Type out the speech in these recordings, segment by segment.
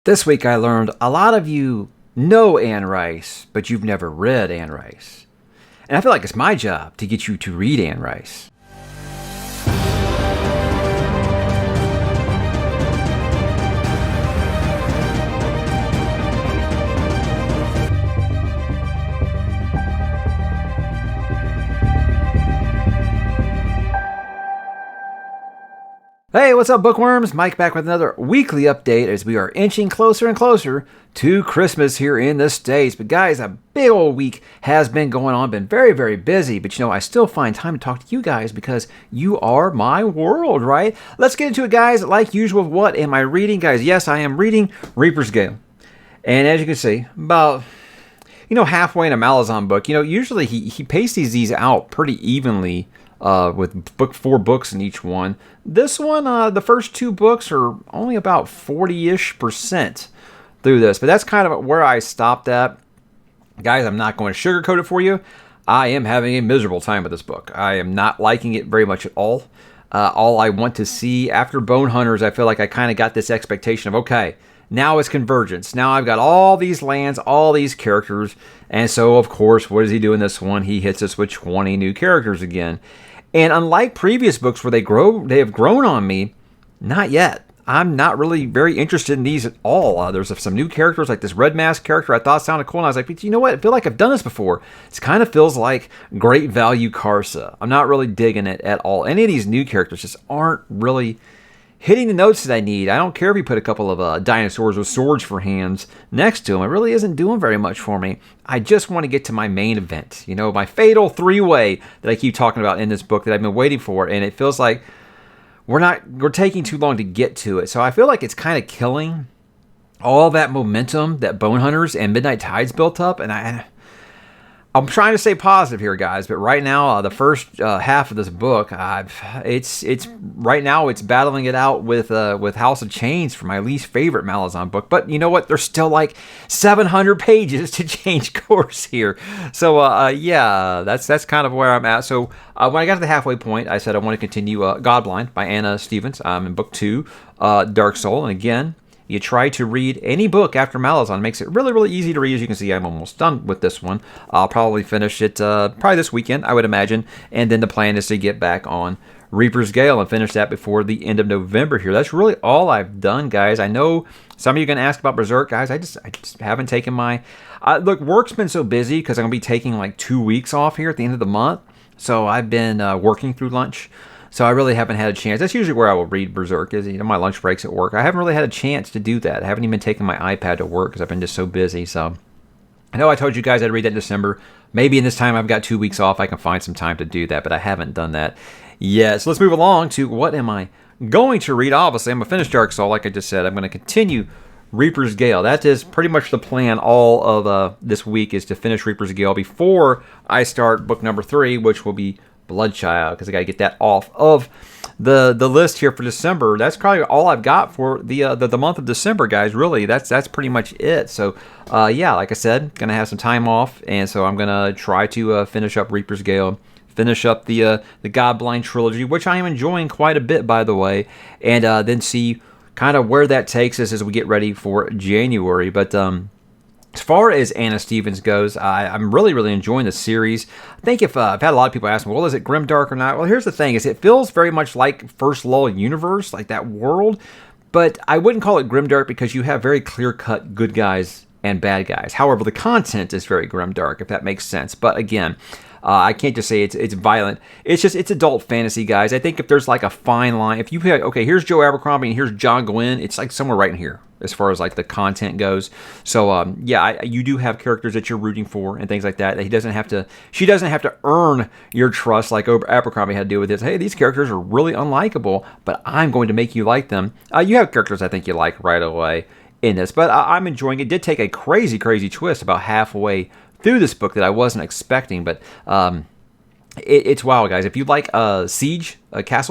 This week I learned a lot of you know Anne Rice, but you've never read Anne Rice. And I feel like it's my job to get you to read Anne Rice. Hey, what's up, bookworms? Mike back with another weekly update as we are inching closer and closer to Christmas here in the States. But guys, a big old week has been going on, been very, very busy. But I still find time to talk to you guys because you are my world, right? Let's get into it, guys. Like usual, what am I reading? Guys, yes, I am reading Reaper's Gale. And as you can see, about halfway in a Malazan book, usually he paces these out pretty evenly with four books in each one. This one, the first two books are only about 40-ish% through this, but that's kind of where I stopped at. Guys, I'm not going to sugarcoat it for you. I am having a miserable time with this book. I am not liking it very much at all. All I want to see after Bone Hunters, I feel like I kind of got this expectation of, okay, now it's Convergence. Now I've got all these lands, all these characters, and so, of course, what does he do in this one? He hits us with 20 new characters again. And unlike previous books where they have grown on me, not yet. I'm not really very interested in these at all. There's some new characters, like this Red Mask character I thought sounded cool, and I was like, but you know what? I feel like I've done this before. It kind of feels like Great Value Karsa. I'm not really digging it at all. Any of these new characters just aren't really hitting the notes that I need. I don't care if you put a couple of dinosaurs with swords for hands next to them. It really isn't doing very much for me. I just want to get to my main event. My fatal three-way that I keep talking about in this book that I've been waiting for, and it feels like we're taking too long to get to it. So I feel like it's kind of killing all that momentum that Bone Hunters and Midnight Tides built up, and I'm trying to stay positive here, guys, but right now, the first half of this book, it's right now it's battling it out with House of Chains for my least favorite Malazan book. But you know what? There's still like 700 pages to change course here. So yeah, that's kind of where I'm at. So when I got to the halfway point, I said I want to continue Godblind by Anna Stevens. I'm in book 2, Dark Soul, and again, you try to read any book after Malazan. It makes it really, really easy to read. As you can see, I'm almost done with this one. I'll probably finish it probably this weekend, I would imagine. And then the plan is to get back on Reaper's Gale and finish that before the end of November here. That's really all I've done, guys. I know some of you are going to ask about Berserk, guys. I just haven't taken my... look, work's been so busy because I'm going to be taking like 2 weeks off here at the end of the month. So I've been working through lunch. So I really haven't had a chance. That's usually where I will read Berserk, is my lunch breaks at work. I haven't really had a chance to do that. I haven't even taken my iPad to work because I've been just so busy. So I know I told you guys I'd read that in December. Maybe in this time I've got 2 weeks off, I can find some time to do that, but I haven't done that yet. So let's move along to what am I going to read. Obviously, I'm going to finish Dark Soul, like I just said. I'm going to continue Reaper's Gale. That is pretty much the plan all of this week, is to finish Reaper's Gale before I start book number 3, which will be Bloodchild, because I got to get that off of the list here for December. That's probably all I've got for the month of December, guys. Really, that's pretty much it. So yeah, like I said, gonna have some time off, and so I'm gonna try to finish up Reaper's Gale, finish up the Godblind trilogy, which I am enjoying quite a bit, by the way, and then see kind of where that takes us as we get ready for January. But as far as Anna Stevens goes, I'm really, really enjoying the series. I think if I've had a lot of people ask me, well, is it grimdark or not? Well, here's the thing: is it feels very much like First Law universe, like that world, but I wouldn't call it grimdark because you have very clear-cut good guys and bad guys. However, the content is very grimdark, if that makes sense. But again, I can't just say it's violent. It's adult fantasy, guys. I think if there's like a fine line, if you pick, okay, here's Joe Abercrombie and here's John Gwynne, it's like somewhere right in here as far as like the content goes. So yeah, you do have characters that you're rooting for and things like that. She doesn't have to earn your trust like Abercrombie had to do with this. Hey, these characters are really unlikable, but I'm going to make you like them. You have characters I think you like right away in this, but I'm enjoying it. It did take a crazy, crazy twist about halfway through this book that I wasn't expecting, but it's wild, guys. If you like Castle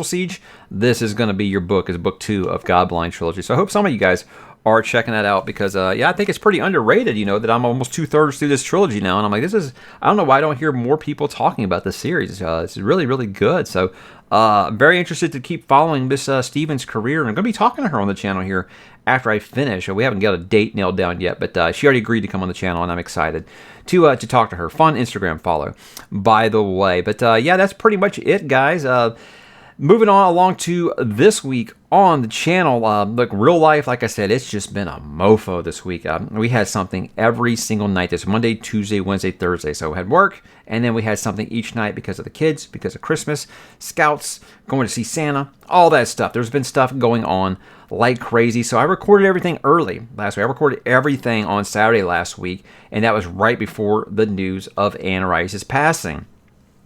Siege, this is going to be your book, is book 2 of Godblind trilogy. So I hope some of you guys are checking that out because, yeah, I think it's pretty underrated, that I'm almost 2/3 through this trilogy now. And I'm like, I don't know why I don't hear more people talking about this series. It's really, really good. So I'm very interested to keep following Miss Stevens' career. And I'm going to be talking to her on the channel here after I finish. We haven't got a date nailed down yet, but she already agreed to come on the channel, and I'm excited to talk to her. Fun Instagram follow, by the way. But yeah, that's pretty much it, guys. Moving on along to this week on the channel. Look, real life, like I said, it's just been a mofo this week. We had something every single night. This Monday, Tuesday, Wednesday, Thursday. So we had work, and then we had something each night because of the kids, because of Christmas, scouts, going to see Santa, all that stuff. There's been stuff going on like crazy. So I recorded everything early last week. I recorded everything on Saturday last week, and that was right before the news of Anne Rice's passing,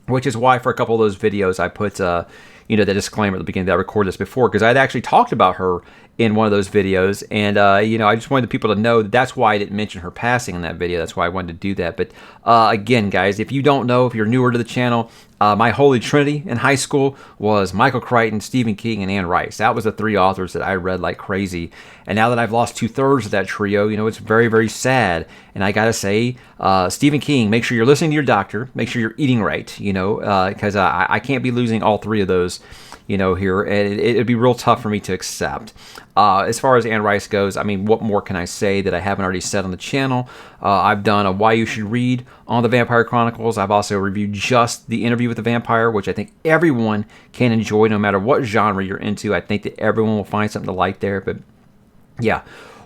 which is why for a couple of those videos I put the disclaimer at the beginning that I recorded this before, because I'd actually talked about her in one of those videos, and I just wanted the people to know that's why I didn't mention her passing in that video. That's why I wanted to do that. But again, guys, if you don't know, if you're newer to the channel, my holy trinity in high school was Michael Crichton, Stephen King, and Anne Rice. That was the three authors that I read like crazy. And now that I've lost 2/3 of that trio, it's very, very sad. And I gotta say, Stephen King, make sure you're listening to your doctor. Make sure you're eating right, because I can't be losing all three of those, here. And it'd be real tough for me to accept. As far as Anne Rice goes, I mean, what more can I say that I haven't already said on the channel? I've done a Why You Should Read on the Vampire Chronicles. I've also reviewed just the Interview with the Vampire, which I think everyone can enjoy no matter what genre you're into. I think that everyone will find something to like there. But yeah,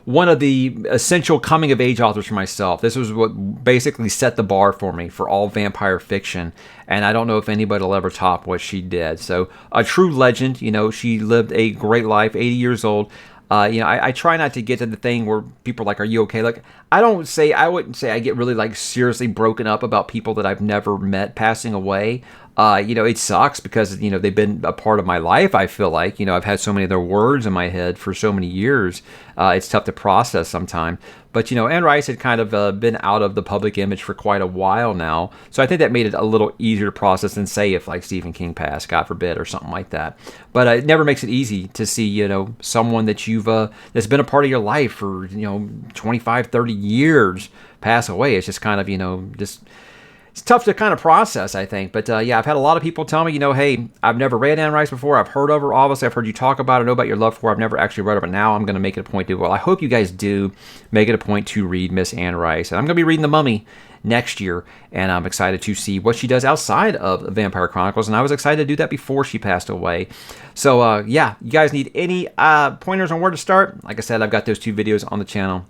one of the essential coming-of-age authors for myself. This was what basically set the bar for me for all vampire fiction, and I don't know if anybody will ever top what she did. So a true legend. She lived a great life, 80 years old. I try not to get to the thing where people are like, are you okay? Like, I wouldn't say I get really like seriously broken up about people that I've never met passing away. It sucks because, they've been a part of my life. I feel like, I've had so many of their words in my head for so many years. It's tough to process sometimes. But, Anne Rice had kind of been out of the public image for quite a while now. So I think that made it a little easier to process than, say, if like Stephen King passed, God forbid, or something like that. But it never makes it easy to see, someone that that's been a part of your life for, 25, 30 years pass away. It's just kind of, it's tough to kind of process, I think. But yeah, I've had a lot of people tell me, hey, I've never read Anne Rice before. I've heard of her. Obviously, I've heard you talk about her, know about your love for her. I've never actually read her, but now I'm going to make it a point to. Well, I hope you guys do make it a point to read Miss Anne Rice. And I'm going to be reading The Mummy next year, and I'm excited to see what she does outside of Vampire Chronicles. And I was excited to do that before she passed away. So yeah, you guys need any pointers on where to start? Like I said, I've got those 2 videos on the channel.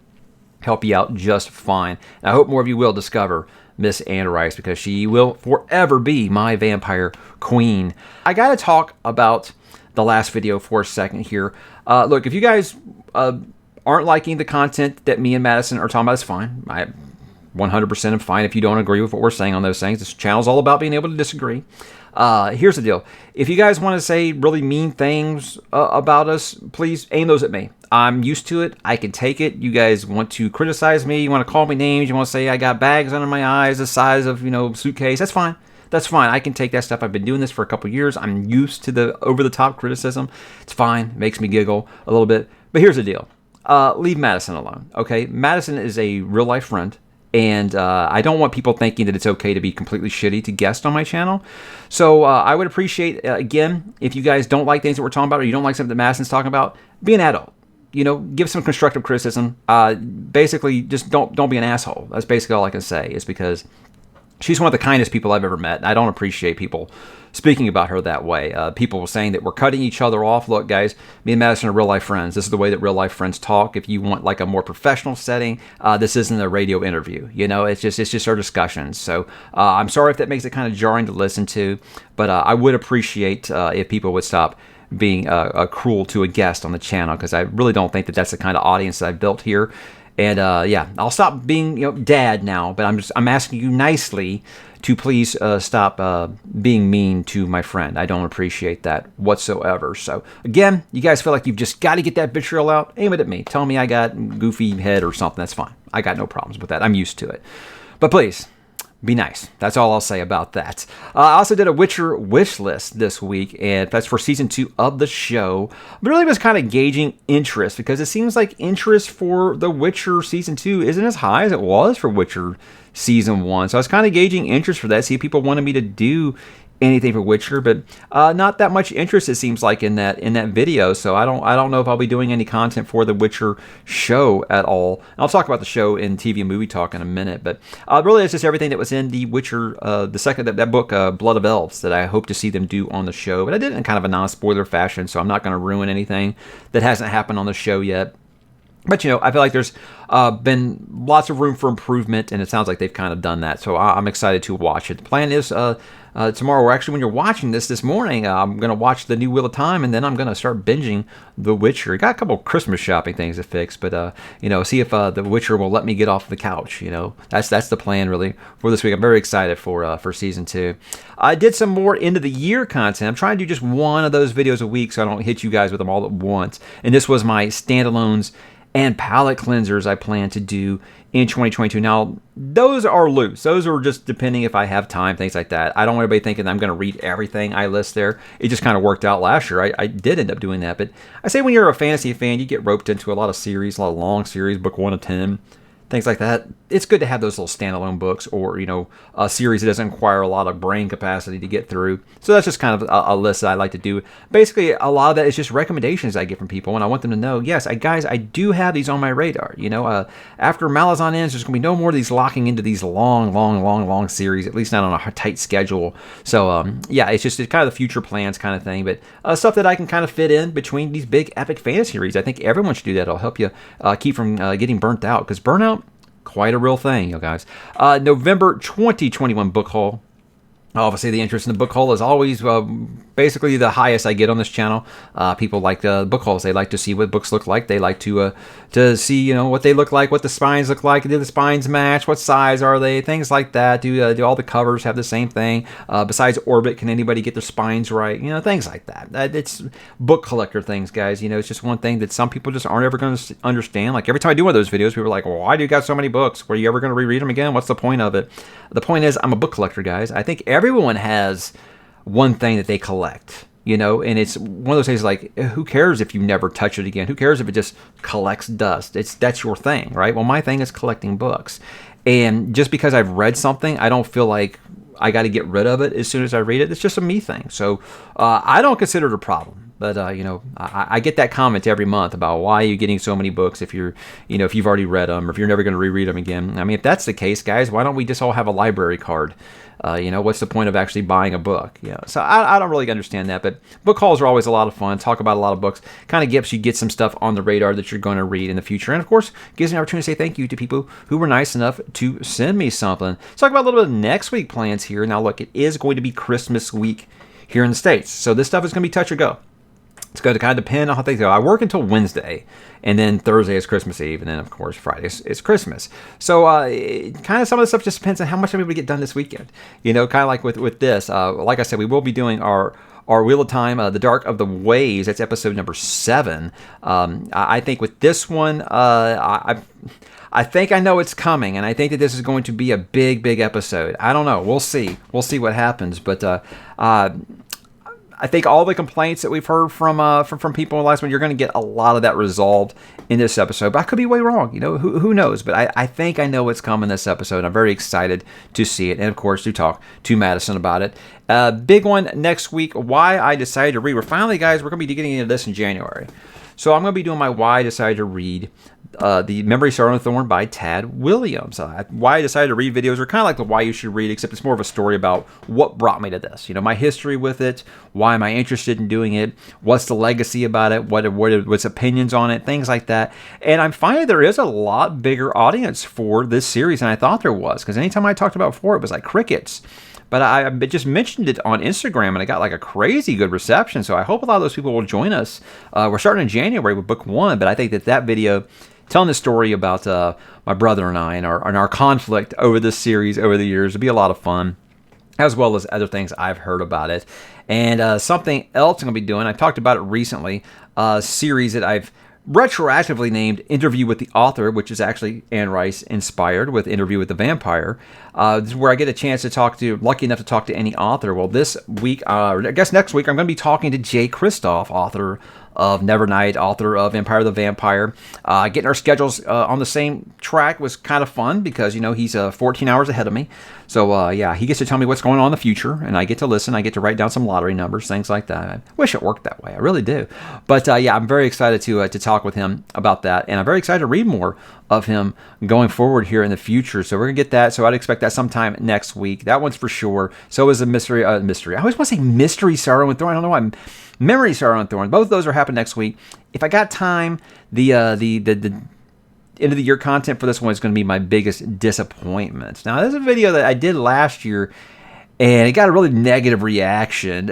Help you out just fine. And I hope more of you will discover Miss Anne Rice, because she will forever be my vampire queen. I gotta talk about the last video for a second here. Look, if you guys aren't liking the content that me and Madison are talking about, it's fine. I 100% am fine if you don't agree with what we're saying on those things. This channel's all about being able to disagree. Here's the deal. If you guys want to say really mean things about us, please aim those at me. I'm used to it. I can take it. You guys want to criticize me. You want to call me names. You want to say I got bags under my eyes the size of, suitcase. That's fine. That's fine. I can take that stuff. I've been doing this for a couple years. I'm used to the over-the-top criticism. It's fine. It makes me giggle a little bit. But here's the deal. Leave Madison alone, okay? Madison is a real-life friend. And I don't want people thinking that it's okay to be completely shitty to guest on my channel. So I would appreciate, again, if you guys don't like things that we're talking about, or you don't like something that Madison's talking about, be an adult. Give some constructive criticism. Basically, just don't be an asshole. That's basically all I can say, is because she's one of the kindest people I've ever met. And I don't appreciate people speaking about her that way. People were saying that we're cutting each other off. Look, guys, me and Madison are real-life friends. This is the way that real-life friends talk. If you want like a more professional setting, this isn't a radio interview. It's just our discussions. So I'm sorry if that makes it kind of jarring to listen to, but I would appreciate if people would stop being cruel to a guest on the channel, because I really don't think that that's the kind of audience that I've built here. And yeah, I'll stop being dad now, but I'm asking you nicely to please stop being mean to my friend. I don't appreciate that whatsoever. So again, you guys feel like you've just got to get that vitriol out, aim it at me. Tell me I got goofy head or something. That's fine. I got no problems with that. I'm used to it. But please, be nice. That's all I'll say about that. I also did a Witcher wish list this week, and that's for season 2 of the show. But really was kind of gauging interest, because it seems like interest for the Witcher season 2 isn't as high as it was for Witcher season 1. So I was kind of gauging interest for that, see if people wanted me to do anything for Witcher, but not that much interest, it seems like, in that video. So I don't know if I'll be doing any content for the Witcher show at all. And I'll talk about the show in TV and movie talk in a minute, but really it's just everything that was in the Witcher, the second that book, Blood of Elves, that I hope to see them do on the show. But I did it in kind of a non-spoiler fashion, so I'm not going to ruin anything that hasn't happened on the show yet. But, I feel like there's been lots of room for improvement, and it sounds like they've kind of done that. So I'm excited to watch it. The plan is tomorrow, or actually when you're watching this morning, I'm going to watch the new Wheel of Time, and then I'm going to start binging The Witcher. Got a couple of Christmas shopping things to fix, but, see if The Witcher will let me get off the couch. That's the plan, really, for this week. I'm very excited for season 2. I did some more end of the year content. I'm trying to do just one of those videos a week so I don't hit you guys with them all at once. And this was my standalones and palette cleansers I plan to do in 2022. Now, those are loose. Those are just depending if I have time, things like that. I don't want anybody thinking I'm going to read everything I list there. It just kind of worked out last year. I did end up doing that. But I say when you're a fantasy fan, you get roped into a lot of series, a lot of long series, book 1 of 10, things like that. It's good to have those little standalone books, or, a series that doesn't require a lot of brain capacity to get through. So that's just kind of a list that I like to do. Basically, a lot of that is just recommendations I get from people, and I want them to know, yes, guys, I do have these on my radar. After Malazan ends, there's going to be no more of these locking into these long series, at least not on a tight schedule. So, it's kind of the future plans kind of thing, but stuff that I can kind of fit in between these big epic fantasy series. I think everyone should do that. It'll help you keep from getting burnt out, because burnout, quite a real thing, guys. November 2021 book haul. Obviously, the interest in the book haul is always basically the highest I get on this channel. People like the book hauls. They like to see what books look like. They like to see what they look like, what the spines look like. Do the spines match? What size are they? Things like that. Do all the covers have the same thing? Besides orbit, can anybody get their spines right? Things like that. It's book collector things, guys. It's just one thing that some people just aren't ever going to understand. Like every time I do one of those videos, people are like, well, why do you got so many books? Were you ever going to reread them again? What's the point of it? The point is, I'm a book collector, guys. I think everyone has one thing that they collect, and it's one of those things like, who cares if you never touch it again? Who cares if it just collects dust? That's your thing, right? Well, my thing is collecting books. And just because I've read something, I don't feel like I got to get rid of it as soon as I read it. It's just a me thing. So I don't consider it a problem. But, I get that comment every month about why are you getting so many books if you're, if you've already read them or if you're never going to reread them again. I mean, if that's the case, guys, why don't we just all have a library card? What's the point of actually buying a book? So I don't really understand that. But book hauls are always a lot of fun. Talk about a lot of books. Kind of helps you get some stuff on the radar that you're going to read in the future. And, of course, gives me an opportunity to say thank you to people who were nice enough to send me something. Let's talk about a little bit of next week plans here. Now, look, it is going to be Christmas week here in the States. So this stuff is going to be touch or go. It's going to kind of depend on how things go. I work until Wednesday, and then Thursday is Christmas Eve, and then, of course, Friday is Christmas. So kind of some of the stuff just depends on how much I'm able to get done this weekend. Kind of like with this. Like I said, we will be doing our Wheel of Time, The Dark of the Waves. That's episode number 7. I think with this one, I think I know it's coming, and I think that this is going to be a big episode. I don't know. We'll see. We'll see what happens, but I think all the complaints that we've heard from people in the last one, you're going to get a lot of that resolved in this episode. But I could be way wrong. Who knows? But I think I know what's coming this episode. I'm very excited to see it. And, of course, to talk to Madison about it. Big one next week, why I decided to read. We're finally, guys, we're going to be getting into this in January. So I'm going to be doing my why I decided to read The Memory Star on a Thorn by Tad Williams. Why I decided to read videos are kind of like the why you should read, except it's more of a story about what brought me to this. My history with it, why am I interested in doing it, what's the legacy about it, what's opinions on it, things like that. And I'm finding there is a lot bigger audience for this series than I thought there was, because anytime I talked about it before, it was like crickets. But I just mentioned it on Instagram, and I got like a crazy good reception. So I hope a lot of those people will join us. We're starting in January with book 1, but I think that video, telling the story about my brother and I and our conflict over this series over the years, will be a lot of fun, as well as other things I've heard about it. And something else I'm going to be doing, I talked about it recently, a series that I've retroactively named Interview with the Author, which is actually Anne Rice inspired with Interview with the Vampire. This is where I get a chance to lucky enough to talk to any author. Well, this week, I guess next week, I'm going to be talking to Jay Kristoff, author of Nevernight, author of Empire the Vampire. Getting our schedules on the same track was kind of fun because, he's 14 hours ahead of me. So, he gets to tell me what's going on in the future, and I get to listen. I get to write down some lottery numbers, things like that. I wish it worked that way. I really do. But, I'm very excited to talk with him about that, and I'm very excited to read more of him going forward here in the future. So we're going to get that. So I'd expect that sometime next week. That one's for sure. So is a mystery. I always want to say Mystery, Sorrow, and Thorn. I don't know why. Memory, Sorrow, and Thorn. Both of those are happening next week. If I got time, the end of the year content for this one is going to be my biggest disappointment. Now, this is a video that I did last year, and it got a really negative reaction.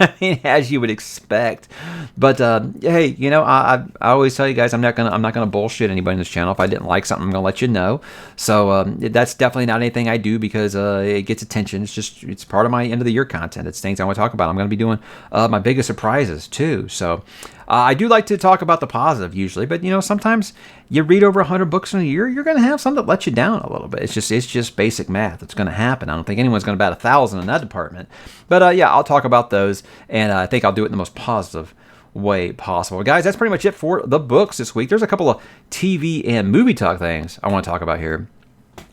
I mean, as you would expect. But hey, I always tell you guys, I'm not gonna bullshit anybody on this channel. If I didn't like something, I'm gonna let you know. So that's definitely not anything I do because it gets attention. It's part of my end of the year content. It's things I want to talk about. I'm gonna be doing my biggest surprises too. So I do like to talk about the positive usually, but sometimes you read over 100 books in a year, you're gonna have some that let you down a little bit. It's just basic math. It's gonna happen. I don't think anyone's gonna bat 1,000 in that department. But I'll talk about those, and I think I'll do it in the most positive way possible. Guys, that's pretty much it for the books this week. There's a couple of TV and movie talk things I want to talk about here.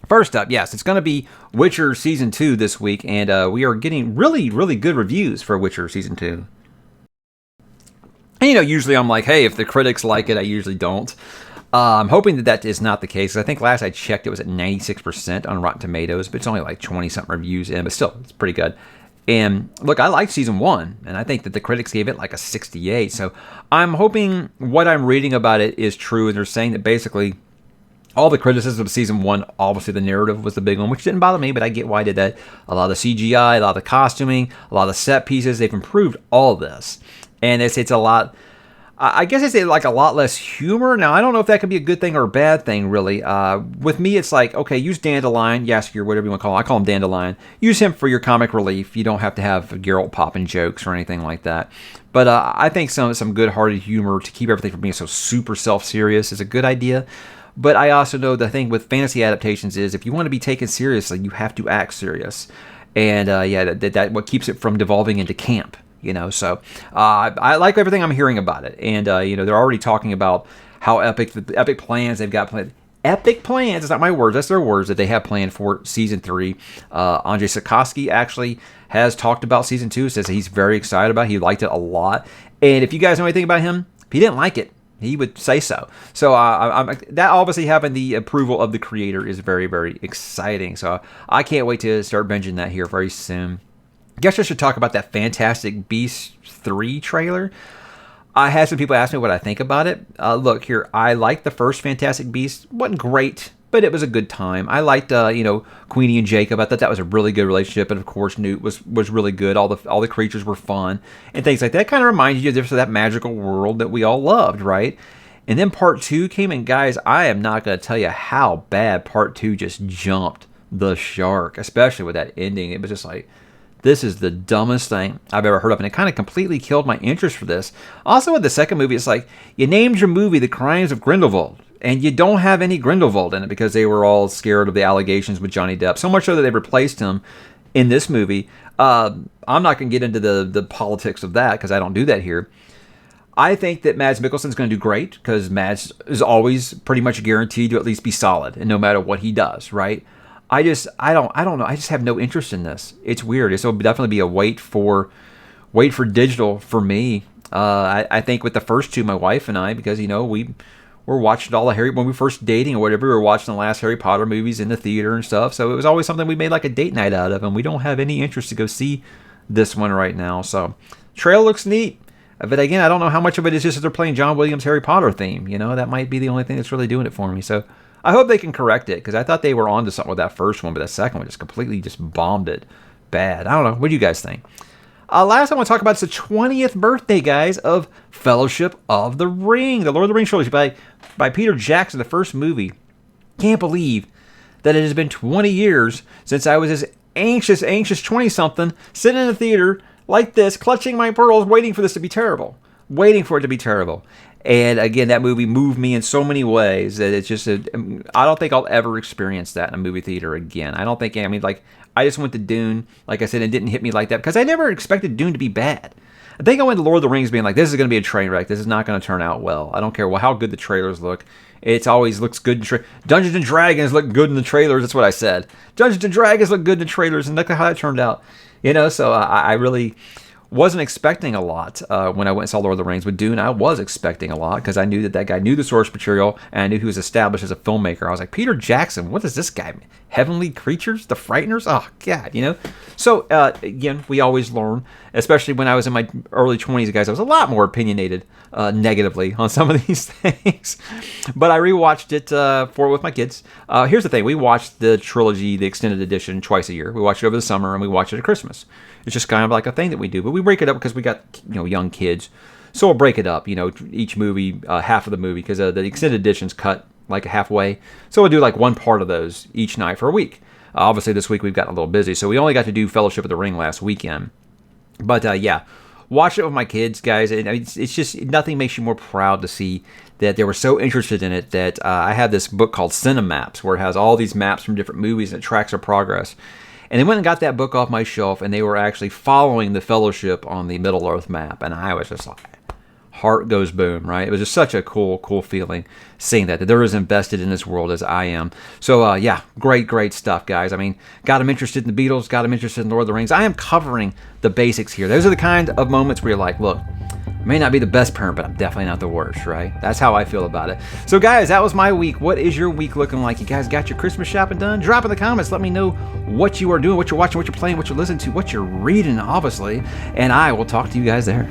First up, yes, it's going to be Witcher Season 2 this week, and we are getting really, really good reviews for Witcher Season 2. And, usually I'm like, hey, if the critics like it, I usually don't. I'm hoping that is not the case. I think last I checked, it was at 96% on Rotten Tomatoes, but it's only like 20-something reviews in, but still, it's pretty good. And look, I liked Season 1, and I think that the critics gave it like a 68. So I'm hoping what I'm reading about it is true, and they're saying that basically all the criticism of Season 1, obviously the narrative was the big one, which didn't bother me, but I get why I did that. A lot of the CGI, a lot of the costuming, a lot of the set pieces, they've improved all this. And it's a lot... I guess I say like a lot less humor. Now, I don't know if that could be a good thing or a bad thing, really. With me, it's like, okay, use Dandelion, Jaskier, whatever you want to call him. I call him Dandelion. Use him for your comic relief. You don't have to have Geralt popping jokes or anything like that. But I think some good-hearted humor to keep everything from being so super self-serious is a good idea. But I also know the thing with fantasy adaptations is if you want to be taken seriously, you have to act serious. And that what keeps it from devolving into camp. So I like everything I'm hearing about it. And, they're already talking about how the epic plans they've got planned. Epic plans, it's not my words, that's their words that they have planned for Season 3. Andrzej Sapkowski actually has talked about Season 2, says he's very excited about it. He liked it a lot. And if you guys know anything about him, if he didn't like it, he would say so. So that obviously having the approval of the creator is very, very exciting. So I can't wait to start binging that here very soon. I guess I should talk about that Fantastic Beasts 3 trailer. I had some people ask me what I think about it. Look here, I liked the first Fantastic Beasts. Wasn't great, but it was a good time. I liked, Queenie and Jacob. I thought that was a really good relationship, and of course, Newt was really good. All the creatures were fun and things like that. Kind of reminds you of that magical world that we all loved, right? And then Part 2 came, and guys, I am not going to tell you how bad Part 2 just jumped the shark, especially with that ending. It was just like, this is the dumbest thing I've ever heard of, and it kind of completely killed my interest for this. Also, with the second movie, it's like, you named your movie The Crimes of Grindelwald, and you don't have any Grindelwald in it because they were all scared of the allegations with Johnny Depp. So much so that they replaced him in this movie. I'm not going to get into the politics of that because I don't do that here. I think that Mads Mikkelsen's going to do great because Mads is always pretty much guaranteed to at least be solid, and no matter what he does, right? I don't know. I just have no interest in this. It's weird. This will definitely be a wait for digital for me. I think with the first two, my wife and I, because we were watching all the when we were first dating or whatever, we were watching the last Harry Potter movies in the theater and stuff. So it was always something we made like a date night out of, and we don't have any interest to go see this one right now. So trail looks neat. But again, I don't know how much of it is just that they're playing John Williams' Harry Potter theme. That might be the only thing that's really doing it for me. So I hope they can correct it because I thought they were onto something with that first one, but that second one just completely bombed it bad. I don't know. What do you guys think? Last I want to talk about is the 20th birthday, guys, of Fellowship of the Ring, the Lord of the Rings trilogy by Peter Jackson, the first movie. Can't believe that it has been 20 years since I was this anxious 20-something, sitting in a theater like this, clutching my pearls, waiting for this to be terrible. Waiting for it to be terrible. And again, that movie moved me in so many ways that it's just, I don't think I'll ever experience that in a movie theater again. I don't think, I mean, like, I just went to Dune, like I said, it didn't hit me like that because I never expected Dune to be bad. I think I went to Lord of the Rings being like, this is going to be a train wreck. This is not going to turn out well. I don't care how good the trailers look. It always looks good. Dungeons and Dragons look good in the trailers. That's what I said. Dungeons and Dragons look good in the trailers, and look how it turned out. So I really wasn't expecting a lot when I went and saw Lord of the Rings. With Dune, I was expecting a lot because I knew that guy knew the source material, and I knew he was established as a filmmaker. I was like, Peter Jackson, what is this guy? Heavenly Creatures? The Frighteners? Oh, God, So, again, we always learn, especially when I was in my early 20s, guys. I was a lot more opinionated negatively on some of these things. But I rewatched it with my kids. Here's the thing. We watched the trilogy, the extended edition, twice a year. We watched it over the summer, and we watched it at Christmas. It's just kind of like a thing that we do. But we break it up because we got, young kids. So we'll break it up, each movie, half of the movie, because the extended edition's cut like halfway. So we'll do like one part of those each night for a week. Obviously, this week we've gotten a little busy, so we only got to do Fellowship of the Ring last weekend. But yeah, watch it with my kids, guys. It's just, nothing makes you more proud to see that they were so interested in it that I have this book called Cinemaps, where it has all these maps from different movies and it tracks their progress. And they went and got that book off my shelf, and they were actually following the Fellowship on the Middle Earth map. And I was just like, heart goes boom, right? It was just such a cool feeling seeing that they're as invested in this world as I am. So, yeah, great stuff, guys. I mean, got them interested in the Beatles, got them interested in Lord of the Rings. I am covering the basics here. Those are the kind of moments where you're like, look, I may not be the best parent, but I'm definitely not the worst, right? That's how I feel about it. So, guys, that was my week. What is your week looking like? You guys got your Christmas shopping done? Drop in the comments. Let me know what you are doing, what you're watching, what you're playing, what you're listening to, what you're reading, obviously. And I will talk to you guys there.